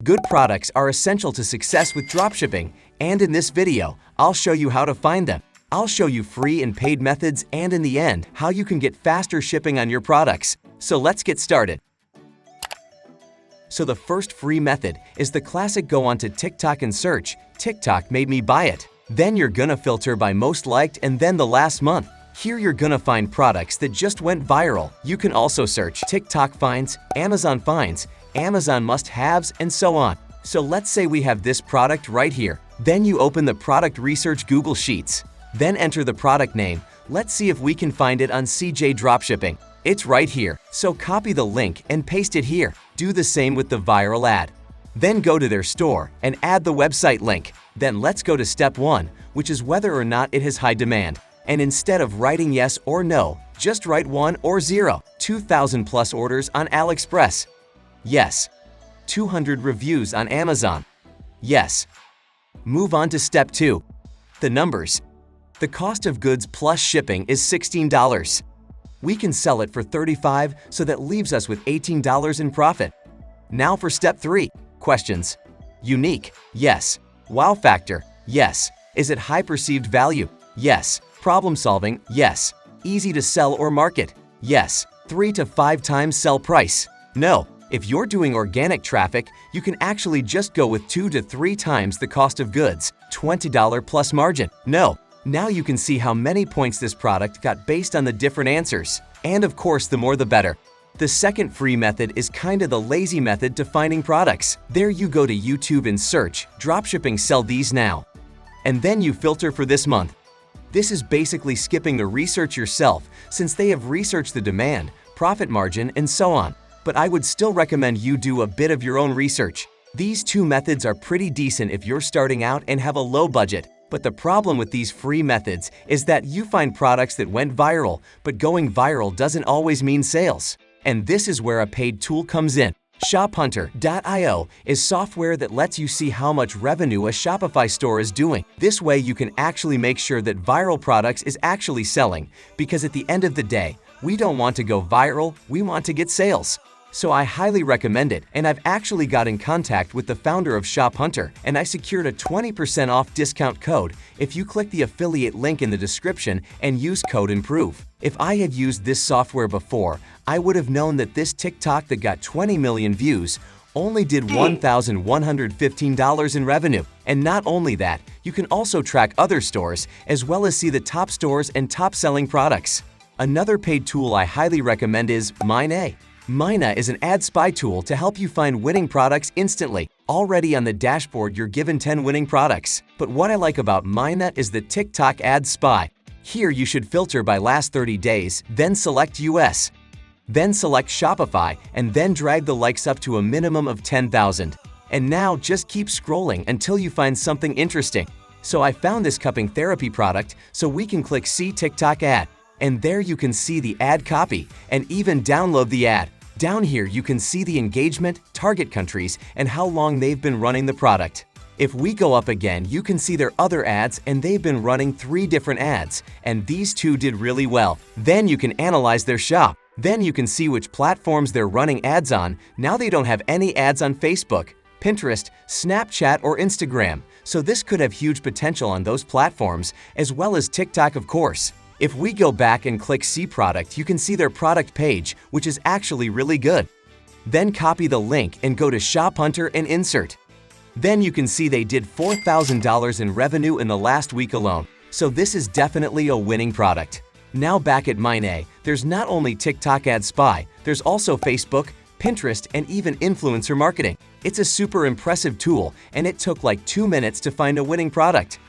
Good products are essential to success with dropshipping, and in this video, I'll show you how to find them. I'll show you free and paid methods, and in the end, how you can get faster shipping on your products. So let's get started. So the first free method is the classic go onto TikTok and search, "TikTok made me buy it." Then you're gonna filter by most liked and then the last month. Here you're gonna find products that just went viral. You can also search TikTok finds, Amazon must-haves, and so on. So let's say we have this product right here. Then you open the product research Google Sheets. Then enter the product name. Let's see if we can find it on CJdropshipping. It's right here, so copy the link and paste it here. Do the same with the viral ad. Then go to their store and add the website link. Then let's go to step 1, which is whether or not it has high demand. And instead of writing yes or no, just write 1 or 0. 2,000 plus orders on AliExpress. Yes. 200 reviews on Amazon. Yes. Move on to step 2. The numbers. The cost of goods plus shipping is $16. We can sell it for $35, so that leaves us with $18 in profit. Now for step 3. Questions. Unique. Yes. Wow factor. Yes. Is it high perceived value? Yes. Problem solving. Yes. Easy to sell or market. Yes. 3 to 5 times sell price. No. If you're doing organic traffic, you can actually just go with 2 to 3 times the cost of goods, $20 plus margin. No. Now you can see how many points this product got based on the different answers. And of course, the more the better. The second free method is kinda the lazy method to finding products. There you go to YouTube and search, "Dropshipping sell these now." And then you filter for this month. This is basically skipping the research yourself, since they have researched the demand, profit margin, and so on. But I would still recommend you do a bit of your own research. These two methods are pretty decent if you're starting out and have a low budget. But the problem with these free methods is that you find products that went viral, but going viral doesn't always mean sales. And this is where a paid tool comes in. ShopHunter.io is software that lets you see how much revenue a Shopify store is doing. This way you can actually make sure that viral products is actually selling, because at the end of the day, we don't want to go viral, we want to get sales. So I highly recommend it, and I've actually got in contact with the founder of ShopHunter, and I secured a 20% off discount code if you click the affiliate link in the description and use code IMPROVE. If I had used this software before, I would have known that this TikTok that got 20 million views only did $1,115 in revenue. And not only that, you can also track other stores as well as see the top stores and top selling products. Another paid tool I highly recommend is Minea. Minea is an ad spy tool to help you find winning products instantly. Already on the dashboard, you're given 10 winning products. But what I like about Minea is the TikTok ad spy. Here you should filter by last 30 days, then select US. Then select Shopify, and then drag the likes up to a minimum of 10,000. And now just keep scrolling until you find something interesting. So I found this cupping therapy product, so we can click See TikTok ad. And there you can see the ad copy and even download the ad. Down here you can see the engagement, target countries, and how long they've been running the product. If we go up again, you can see their other ads, and they've been running 3 different ads, and these 2 did really well. Then you can analyze their shop. Then you can see which platforms they're running ads on. Now they don't have any ads on Facebook, Pinterest, Snapchat, or Instagram, so this could have huge potential on those platforms, as well as TikTok, of course. If we go back and click See Product, you can see their product page, which is actually really good. Then copy the link and go to ShopHunter and insert. Then you can see they did $4,000 in revenue in the last week alone. So this is definitely a winning product. Now back at Minea, there's not only TikTok Ad Spy, there's also Facebook, Pinterest, and even influencer marketing. It's a super impressive tool, and it took like 2 minutes to find a winning product.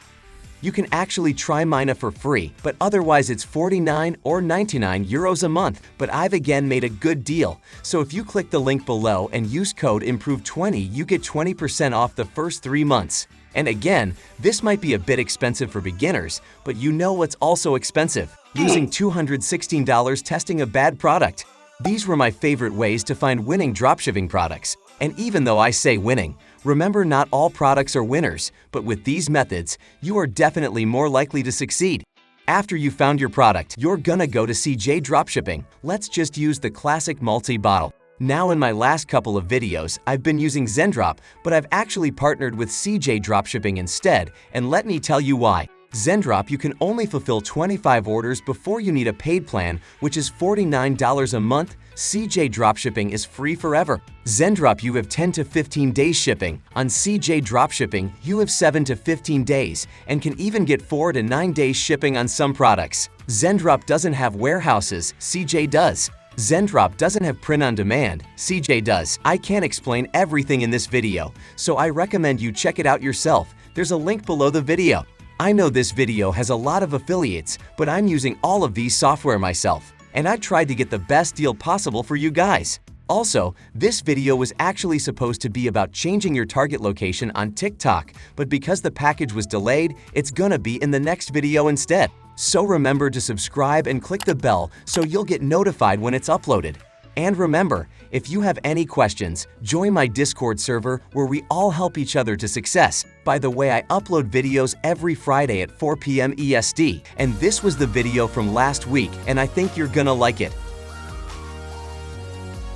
You can actually try Minea for free, but otherwise it's 49 or 99 euros a month. But I've again made a good deal. So if you click the link below and use code IMPROVE20, you get 20% off the first 3 months. And again, this might be a bit expensive for beginners, but you know what's also expensive? Losing $216 testing a bad product. These were my favorite ways to find winning dropshipping products. And even though I say winning, remember, not all products are winners, but with these methods, you are definitely more likely to succeed. After you found your product, you're gonna go to CJdropshipping. Let's just use the classic multi-bottle. Now in my last couple of videos, I've been using Zendrop, but I've actually partnered with CJdropshipping instead, and let me tell you why. Zendrop, you can only fulfill 25 orders before you need a paid plan, which is $49 a month. CJdropshipping is free forever. Zendrop, you have 10 to 15 days shipping. On CJdropshipping, you have 7 to 15 days and can even get 4 to 9 days shipping on some products. Zendrop doesn't have warehouses, CJ does. Zendrop doesn't have print on demand, CJ does. I can't explain everything in this video, so I recommend you check it out yourself. There's a link below the video. I know this video has a lot of affiliates, but I'm using all of these software myself, and I tried to get the best deal possible for you guys. Also, this video was actually supposed to be about changing your target location on TikTok, but because the package was delayed, it's gonna be in the next video instead. So remember to subscribe and click the bell so you'll get notified when it's uploaded. And remember, if you have any questions, join my Discord server where we all help each other to success. By the way, I upload videos every Friday at 4 p.m. EST, and this was the video from last week, and I think you're gonna like it.